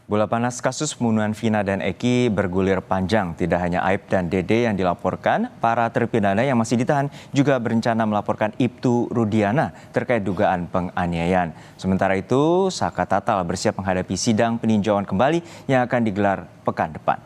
Bola panas kasus pembunuhan Vina dan Eki bergulir panjang. Tidak hanya Aib dan Dede yang dilaporkan, para terpidana yang masih ditahan juga berencana melaporkan Ibtu Rudiana terkait dugaan penganiayaan. Sementara itu, Saka Tatal bersiap menghadapi sidang peninjauan kembali yang akan digelar pekan depan.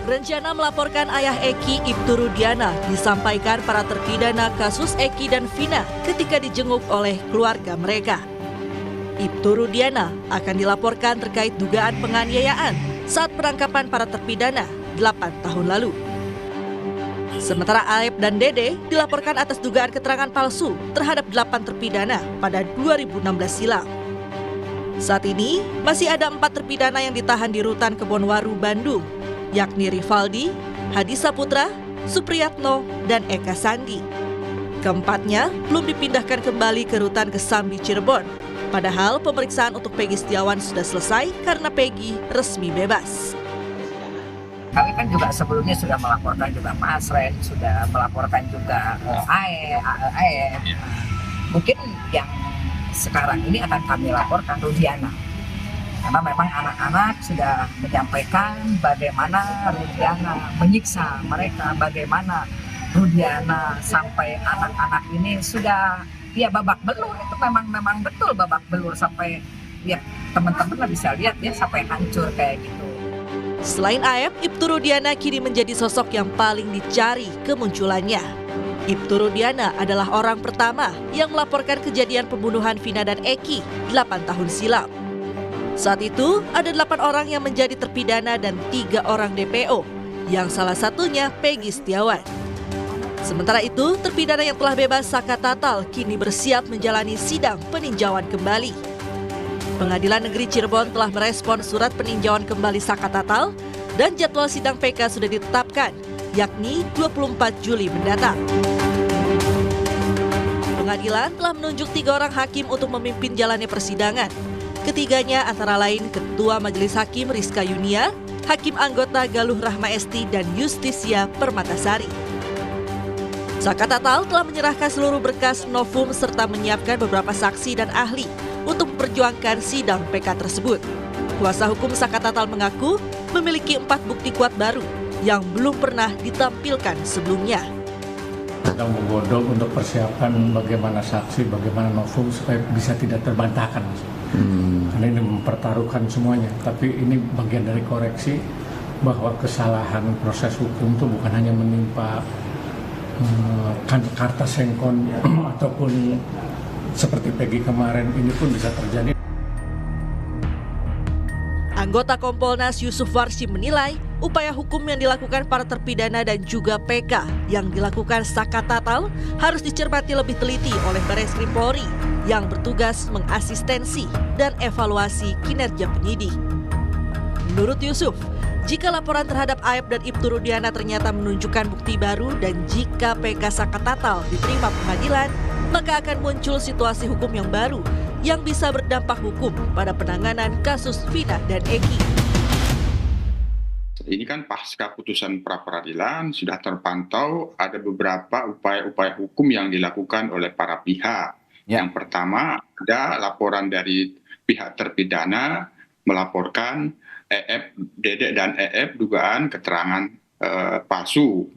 Rencana melaporkan ayah Eki, Ibtu Rudiana, disampaikan para terpidana kasus Eki dan Vina ketika dijenguk oleh keluarga mereka. Ibtu Rudiana akan dilaporkan terkait dugaan penganiayaan saat penangkapan para terpidana 8 tahun lalu. Sementara Aib dan Dede dilaporkan atas dugaan keterangan palsu terhadap 8 terpidana pada 2016 silam. Saat ini masih ada 4 terpidana yang ditahan di Rutan Kebonwaru, Bandung, yakni Rivaldi, Hadi Saputra, Supriyatno, dan Eka Sandi. Keempatnya belum dipindahkan kembali ke Rutan Kesambi, Cirebon. Padahal pemeriksaan untuk Peggy Setiawan sudah selesai karena Peggy resmi bebas. Kami kan juga sebelumnya sudah melaporkan juga Mas Ren, sudah melaporkan juga AE. Mungkin yang sekarang ini akan kami laporkan Rudiana. Karena memang anak-anak sudah menyampaikan bagaimana Rudiana menyiksa mereka, bagaimana Rudiana sampai anak-anak ini sudah babak belur. Itu memang betul babak belur sampai ya teman-teman bisa lihat ya sampai hancur kayak gitu. Selain Aib, Ibtu Rudiana kini menjadi sosok yang paling dicari kemunculannya. Ibtu Rudiana adalah orang pertama yang melaporkan kejadian pembunuhan Vina dan Eki 8 tahun silam. Saat itu ada 8 orang yang menjadi terpidana dan 3 orang DPO, yang salah satunya Peggy Setiawan. Sementara itu, terpidana yang telah bebas Saka Tatal kini bersiap menjalani sidang peninjauan kembali. Pengadilan Negeri Cirebon telah merespon surat peninjauan kembali Saka Tatal dan jadwal sidang PK sudah ditetapkan, yakni 24 Juli mendatang. Pengadilan telah menunjuk 3 orang hakim untuk memimpin jalannya persidangan. Ketiganya antara lain Ketua Majelis Hakim Rizka Yunia, Hakim Anggota Galuh Rahma Esti, dan Justisia Permatasari. Saka Tatal telah menyerahkan seluruh berkas novum serta menyiapkan beberapa saksi dan ahli untuk memperjuangkan sidang PK tersebut. Kuasa hukum Saka Tatal mengaku memiliki 4 bukti kuat baru yang belum pernah ditampilkan sebelumnya. Sedang menggodok untuk persiapan bagaimana saksi, bagaimana novum supaya bisa tidak terbantahkan. Karena ini mempertaruhkan semuanya, tapi ini bagian dari koreksi bahwa kesalahan proses hukum itu bukan hanya menimpa karta sengkon ataupun seperti Peggy kemarin, ini pun bisa terjadi. Anggota Kompolnas Yusuf Warsi menilai upaya hukum yang dilakukan para terpidana dan juga PK yang dilakukan Saka Tatal harus dicermati lebih teliti oleh Barreskrim Polri yang bertugas mengasistensi dan evaluasi kinerja penyidik. Menurut Yusuf, jika laporan terhadap Aib dan Ibtu Rudiana ternyata menunjukkan bukti baru dan jika PK Saka Tatal diterima pengadilan, maka akan muncul situasi hukum yang baru yang bisa berdampak hukum pada penanganan kasus Vina dan Eki. Ini kan pasca putusan pra-peradilan sudah terpantau ada beberapa upaya-upaya hukum yang dilakukan oleh para pihak. Yang pertama ada laporan dari pihak terpidana melaporkan Dede dan dugaan keterangan palsu.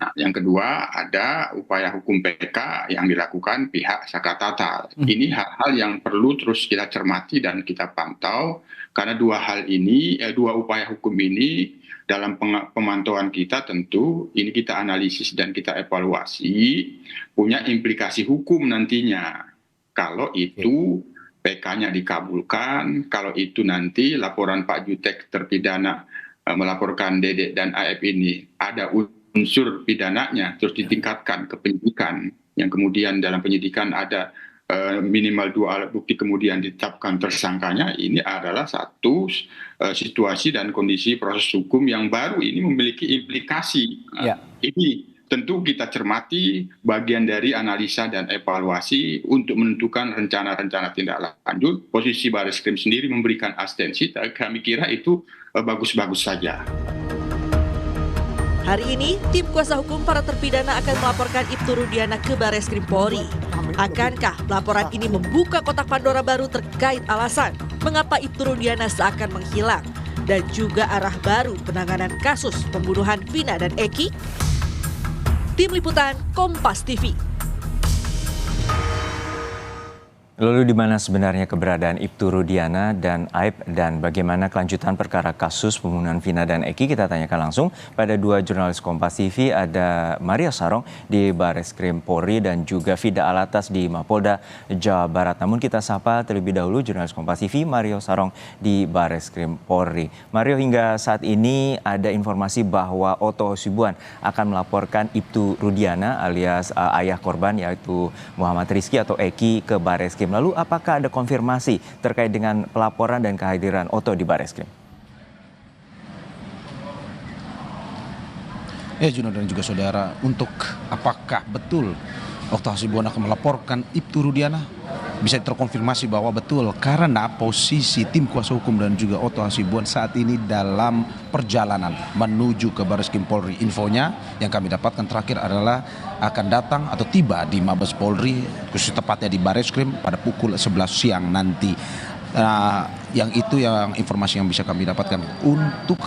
Nah, yang kedua ada upaya hukum PK yang dilakukan pihak Saka Tatal. Ini hal-hal yang perlu terus kita cermati dan kita pantau karena dua upaya hukum ini dalam pemantauan kita tentu ini kita analisis dan kita evaluasi punya implikasi hukum nantinya. Kalau itu PK-nya dikabulkan, kalau itu nanti laporan Pak Jutek terpidana melaporkan Dede dan Aib ini ada unsur pidananya terus ditingkatkan ke penyidikan yang kemudian dalam penyidikan ada minimal 2 alat bukti kemudian ditetapkan tersangkanya, ini adalah satu situasi dan kondisi proses hukum yang baru ini memiliki implikasi. Ini tentu kita cermati bagian dari analisa dan evaluasi untuk menentukan rencana-rencana tindak lanjut. Posisi Barreskrim sendiri memberikan asistensi, kami kira itu bagus-bagus saja. Hari ini, tim kuasa hukum para terpidana akan melaporkan Ibtu Rudiana ke Barreskrim Polri. Akankah laporan ini membuka kotak Pandora baru terkait alasan mengapa Ibtu Rudiana seakan menghilang dan juga arah baru penanganan kasus pembunuhan Vina dan Eki? Tim Liputan Kompas TV. Lalu di mana sebenarnya keberadaan Ibtu Rudiana dan Aib dan bagaimana kelanjutan perkara kasus pembunuhan Vina dan Eki? Kita tanyakan langsung pada dua jurnalis Kompas TV, ada Mario Sarong di Bareskrim Polri dan juga Fida Alatas di Mapolda Jawa Barat. Namun kita sapa terlebih dahulu jurnalis Kompas TV Mario Sarong di Bareskrim Polri. Mario, hingga saat ini ada informasi bahwa Otto Hasibuan akan melaporkan Ibtu Rudiana alias ayah korban yaitu Muhammad Rizky atau Eki ke Bareskrim. Lalu apakah ada konfirmasi terkait dengan pelaporan dan kehadiran Otto di Bareskrim? Juno dan juga saudara, untuk apakah betul Otto Hasibuan akan melaporkan Ibtu Rudiana? Bisa terkonfirmasi bahwa betul, karena posisi tim kuasa hukum dan juga Otto Hasibuan saat ini dalam perjalanan menuju ke Bareskrim Polri. Infonya yang kami dapatkan terakhir adalah akan datang atau tiba di Mabes Polri, khusus tepatnya di Bareskrim pada pukul 11 siang nanti. Yang informasi yang bisa kami dapatkan. Untuk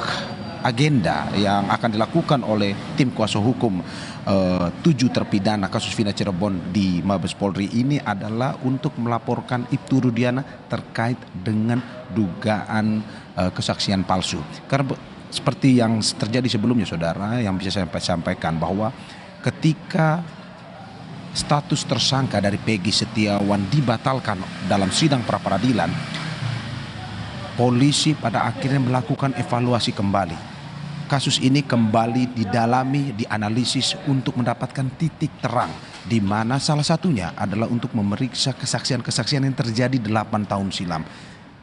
agenda yang akan dilakukan oleh tim kuasa hukum 7 terpidana kasus Vina Cirebon di Mabes Polri ini adalah untuk melaporkan Ibtu Rudiana terkait dengan dugaan kesaksian palsu. Karena seperti yang terjadi sebelumnya, saudara, yang bisa saya sampaikan bahwa ketika status tersangka dari Peggy Setiawan dibatalkan dalam sidang pra-peradilan, polisi pada akhirnya melakukan evaluasi kembali. Kasus ini kembali didalami, dianalisis untuk mendapatkan titik terang, di mana salah satunya adalah untuk memeriksa kesaksian-kesaksian yang terjadi 8 tahun silam.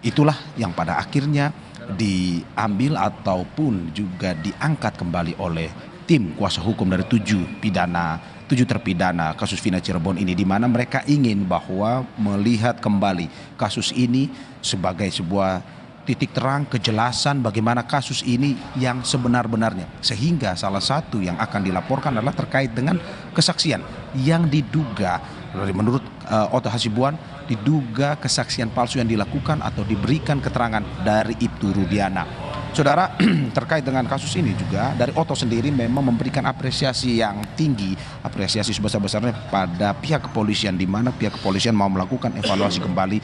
Itulah yang pada akhirnya diambil ataupun juga diangkat kembali oleh tim kuasa hukum dari 7 terpidana kasus Vina Cirebon ini, di mana mereka ingin bahwa melihat kembali kasus ini sebagai sebuah titik terang, kejelasan bagaimana kasus ini yang sebenar-benarnya. Sehingga salah satu yang akan dilaporkan adalah terkait dengan kesaksian yang diduga, menurut Otto Hasibuan, diduga kesaksian palsu yang dilakukan atau diberikan keterangan dari Ibtu Rudiana. Saudara, terkait dengan kasus ini juga dari Otto sendiri memang memberikan apresiasi yang tinggi, apresiasi sebesar-besarnya pada pihak kepolisian, di mana pihak kepolisian mau melakukan evaluasi kembali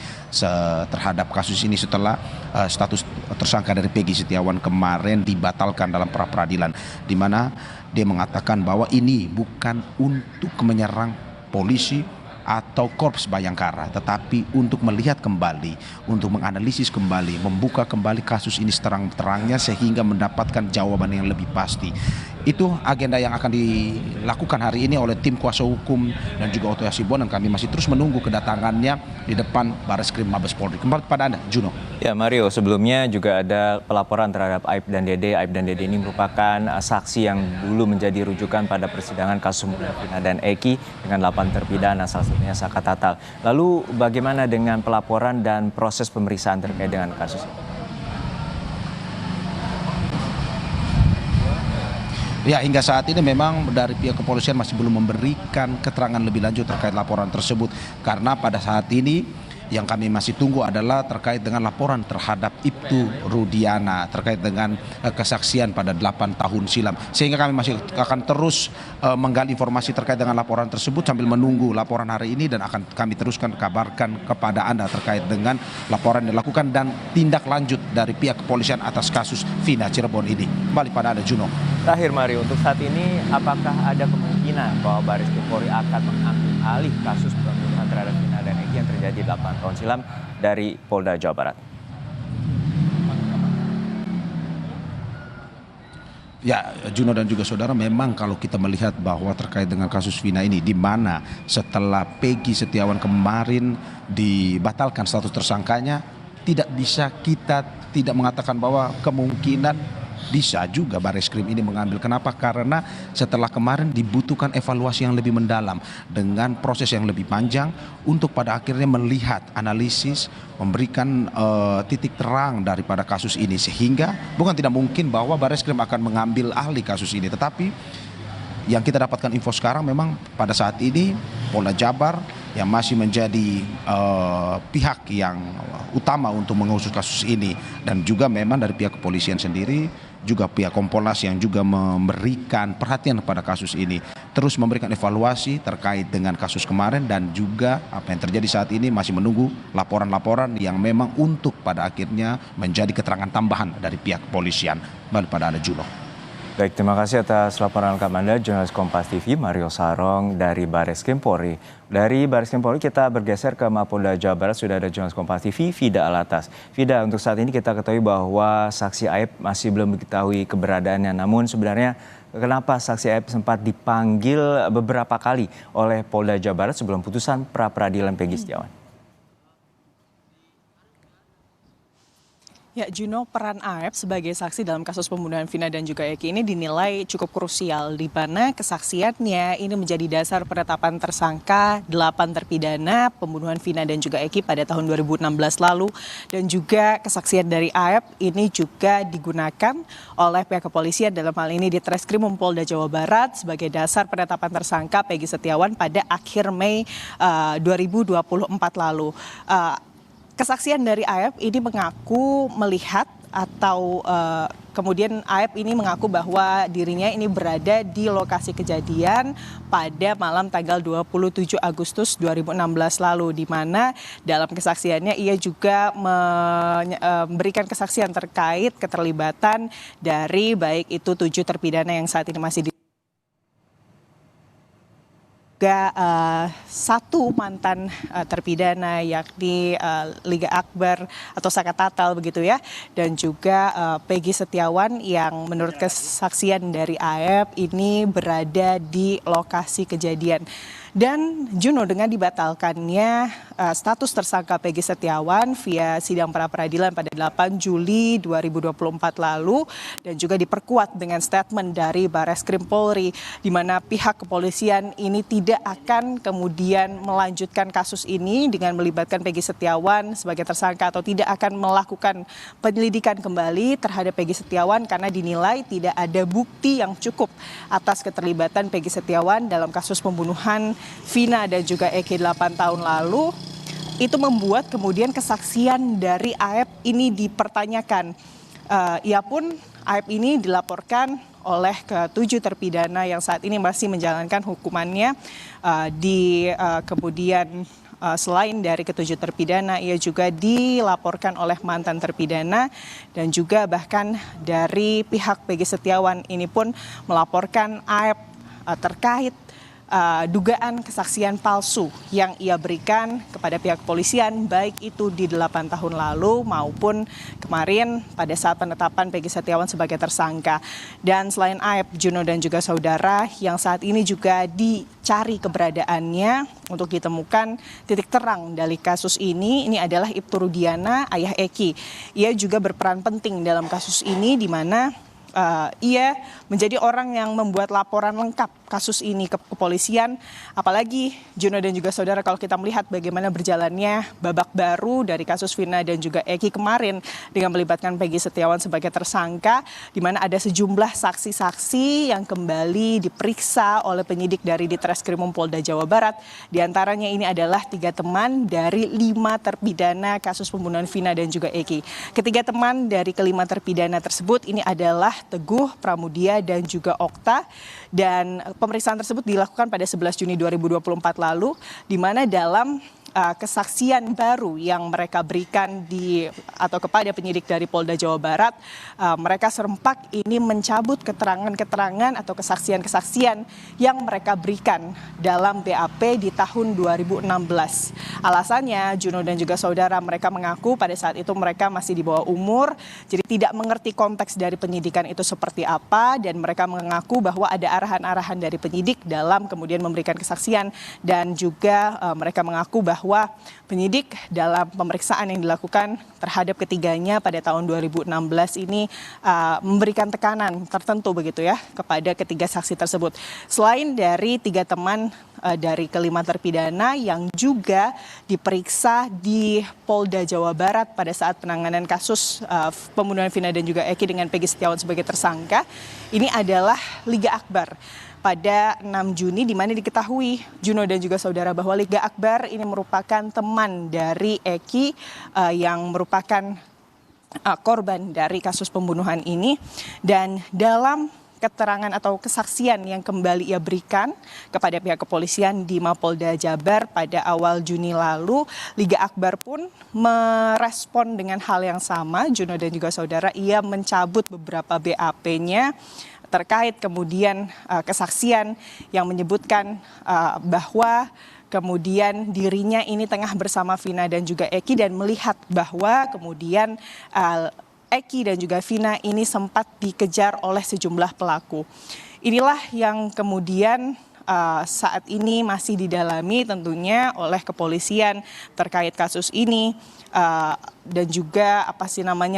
terhadap kasus ini setelah status tersangka dari Peggy Setiawan kemarin dibatalkan dalam pra-peradilan, di mana dia mengatakan bahwa ini bukan untuk menyerang polisi atau Korps Bayangkara, tetapi untuk melihat kembali, untuk menganalisis kembali, membuka kembali kasus ini seterang-terangnya sehingga mendapatkan jawaban yang lebih pasti. Itu agenda yang akan dilakukan hari ini oleh tim kuasa hukum dan juga Otto Hasibuan, dan kami masih terus menunggu kedatangannya di depan Bareskrim Mabes Polri. Kembali kepada Anda, Juno. Ya, Mario, sebelumnya juga ada pelaporan terhadap Aib dan Dede. Aib dan Dede ini merupakan saksi yang dulu menjadi rujukan pada persidangan kasus pembunuhan Vina dan Eki dengan 8 terpidana, salah satunya Saka Tatal. Lalu bagaimana dengan pelaporan dan proses pemeriksaan terkait dengan kasus ini? Ya, hingga saat ini memang dari pihak kepolisian masih belum memberikan keterangan lebih lanjut terkait laporan tersebut. Karena pada saat ini yang kami masih tunggu adalah terkait dengan laporan terhadap Ibtu Rudiana terkait dengan kesaksian pada 8 tahun silam. Sehingga kami masih akan terus menggali informasi terkait dengan laporan tersebut sambil menunggu laporan hari ini, dan akan kami teruskan kabarkan kepada Anda terkait dengan laporan yang dilakukan dan tindak lanjut dari pihak kepolisian atas kasus Vina Cirebon ini. Kembali pada Anda, Juno. Terakhir, Mario, untuk saat ini apakah ada kemungkinan bahwa Bareskrim Polri akan mengambil alih kasus pembunuhan terhadap Vina dan Eki yang terjadi 8 tahun silam dari Polda Jawa Barat? Ya, Juno dan juga saudara, memang kalau kita melihat bahwa terkait dengan kasus Vina ini, di mana setelah Peggy Setiawan kemarin dibatalkan status tersangkanya, tidak bisa kita tidak mengatakan bahwa kemungkinan bisa juga Bareskrim ini mengambil. Kenapa? Karena setelah kemarin dibutuhkan evaluasi yang lebih mendalam dengan proses yang lebih panjang untuk pada akhirnya melihat, analisis, memberikan titik terang daripada kasus ini, sehingga bukan tidak mungkin bahwa Bareskrim akan mengambil alih kasus ini. Tetapi yang kita dapatkan info sekarang memang pada saat ini Polda Jabar yang masih menjadi pihak yang utama untuk mengusut kasus ini, dan juga memang dari pihak kepolisian sendiri, juga pihak Kompolnas yang juga memberikan perhatian pada kasus ini, terus memberikan evaluasi terkait dengan kasus kemarin, dan juga apa yang terjadi saat ini masih menunggu laporan-laporan yang memang untuk pada akhirnya menjadi keterangan tambahan dari pihak kepolisian. Kembali pada Anda, Juno. Baik, terima kasih atas laporan lengkap Anda, jurnalis Kompas TV Mario Sarong dari Barreskrim Polri. Dari Barreskrim Polri kita bergeser ke Mapolda Jawa Barat, sudah ada jurnalis Kompas TV Vida Alatas. Vida, untuk saat ini kita ketahui bahwa saksi Aib masih belum diketahui keberadaannya, namun sebenarnya kenapa saksi Aib sempat dipanggil beberapa kali oleh Polda Jawa Barat sebelum putusan pra-peradilan Peggy Setiawan? Ya, Juno, peran Aib sebagai saksi dalam kasus pembunuhan Vina dan juga Eki ini dinilai cukup krusial, di mana kesaksiannya ini menjadi dasar penetapan tersangka 8 terpidana pembunuhan Vina dan juga Eki pada tahun 2016 lalu, dan juga kesaksian dari Aib ini juga digunakan oleh pihak kepolisian, dalam hal ini di Treskrim Polda Jawa Barat, sebagai dasar penetapan tersangka Peggy Setiawan pada akhir Mei 2024 lalu. Kesaksian dari Aib ini mengaku melihat atau kemudian Aib ini mengaku bahwa dirinya ini berada di lokasi kejadian pada malam tanggal 27 Agustus 2016 lalu, di mana dalam kesaksiannya ia juga memberikan kesaksian terkait keterlibatan dari baik itu 7 terpidana yang saat ini masih juga 1 mantan terpidana, yakni Liga Akbar atau Saka Tatal begitu ya, dan juga Peggy Setiawan yang menurut kesaksian dari Aib ini berada di lokasi kejadian. Dan Juno, dengan dibatalkannya status tersangka Peggy Setiawan via sidang pra-peradilan pada 8 Juli 2024 lalu, dan juga diperkuat dengan statement dari Barreskrim Polri, di mana pihak kepolisian ini tidak akan kemudian melanjutkan kasus ini dengan melibatkan Peggy Setiawan sebagai tersangka, atau tidak akan melakukan penyelidikan kembali terhadap Peggy Setiawan karena dinilai tidak ada bukti yang cukup atas keterlibatan Peggy Setiawan dalam kasus pembunuhan Vina dan juga Eki 8 tahun lalu. Itu membuat kemudian kesaksian dari Aib ini dipertanyakan. Ia pun, Aib ini dilaporkan oleh ke-7 terpidana yang saat ini masih menjalankan hukumannya. Kemudian selain dari ke-7 terpidana, ia juga dilaporkan oleh mantan terpidana, dan juga bahkan dari pihak Peggy Setiawan ini pun melaporkan Aib terkait dugaan kesaksian palsu yang ia berikan kepada pihak kepolisian, baik itu di 8 tahun lalu maupun kemarin pada saat penetapan Peggy Setiawan sebagai tersangka. Dan selain Aib, Juno dan juga saudara, yang saat ini juga dicari keberadaannya untuk ditemukan titik terang dari kasus ini adalah Ibtu Rudiana, ayah Eki. Ia juga berperan penting dalam kasus ini, di mana ia menjadi orang yang membuat laporan lengkap kasus ini ke kepolisian. Apalagi Juno dan juga saudara, kalau kita melihat bagaimana berjalannya babak baru dari kasus Vina dan juga Eki kemarin dengan melibatkan Peggy Setiawan sebagai tersangka, di mana ada sejumlah saksi-saksi yang kembali diperiksa oleh penyidik dari Ditreskrim Polda Jawa Barat. Di antaranya ini adalah 3 teman dari 5 terpidana kasus pembunuhan Vina dan juga Eki. Ketiga teman dari ke-5 terpidana tersebut ini adalah Teguh, Pramudia, dan juga Okta. Dan pemeriksaan tersebut dilakukan pada 11 Juni 2024 lalu, di mana dalam kesaksian baru yang mereka berikan atau kepada penyidik dari Polda Jawa Barat, mereka serempak ini mencabut keterangan-keterangan atau kesaksian-kesaksian yang mereka berikan dalam BAP di tahun 2016. Alasannya, Juno dan juga saudara, mereka mengaku pada saat itu mereka masih di bawah umur, jadi tidak mengerti konteks dari penyidikan itu seperti apa, dan mereka mengaku bahwa ada arahan-arahan dari penyidik dalam kemudian memberikan kesaksian, dan juga mereka mengaku bahwa penyidik dalam pemeriksaan yang dilakukan terhadap ketiganya pada tahun 2016 ini memberikan tekanan tertentu begitu ya kepada ketiga saksi tersebut. Selain dari 3 teman dari ke-5 terpidana yang juga diperiksa di Polda Jawa Barat pada saat penanganan kasus pembunuhan Vina dan juga Eki dengan Peggy Setiawan sebagai tersangka, ini adalah Liga Akbar. pada 6 Juni di mana diketahui Juno dan juga saudara bahwa Liga Akbar ini merupakan teman dari Eki yang merupakan korban dari kasus pembunuhan ini, dan dalam keterangan atau kesaksian yang kembali ia berikan kepada pihak kepolisian di Mapolda Jabar pada awal Juni lalu, Liga Akbar pun merespon dengan hal yang sama. Juno dan juga saudara, ia mencabut beberapa BAP-nya terkait kemudian kesaksian yang menyebutkan bahwa kemudian dirinya ini tengah bersama Vina dan juga Eki dan melihat bahwa kemudian Eki dan juga Vina ini sempat dikejar oleh sejumlah pelaku. Inilah yang kemudian saat ini masih didalami tentunya oleh kepolisian terkait kasus ini, dan juga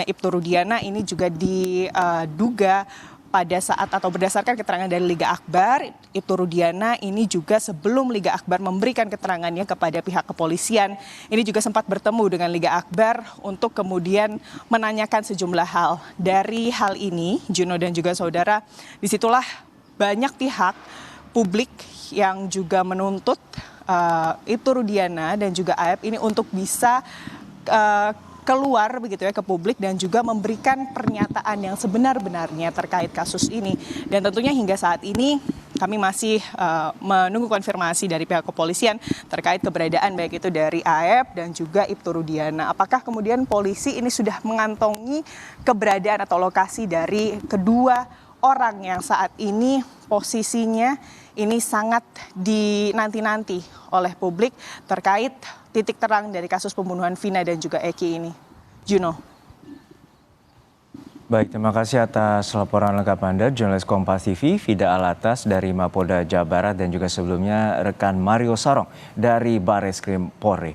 Ibtu Rudiana ini juga diduga pada saat atau berdasarkan keterangan dari Liga Akbar, Ibtu Rudiana ini juga sebelum Liga Akbar memberikan keterangannya kepada pihak kepolisian, ini juga sempat bertemu dengan Liga Akbar untuk kemudian menanyakan sejumlah hal. Dari hal ini, Juno dan juga saudara, disitulah banyak pihak publik yang juga menuntut Ibtu Rudiana dan juga AF ini untuk bisa keluar begitu ya ke publik dan juga memberikan pernyataan yang sebenar-benarnya terkait kasus ini. Dan tentunya hingga saat ini kami masih menunggu konfirmasi dari pihak kepolisian terkait keberadaan baik itu dari AF dan juga Ibtu Rudiana. Apakah kemudian polisi ini sudah mengantongi keberadaan atau lokasi dari kedua orang yang saat ini posisinya ini sangat dinanti-nanti oleh publik terkait titik terang dari kasus pembunuhan Vina dan juga Eki ini. Juno. Baik, terima kasih atas laporan lengkap Anda, jurnalis Kompas TV, Vida Alatas dari Mapolda Jawa Barat dan juga sebelumnya rekan Mario Sarong dari Bareskrim Polri.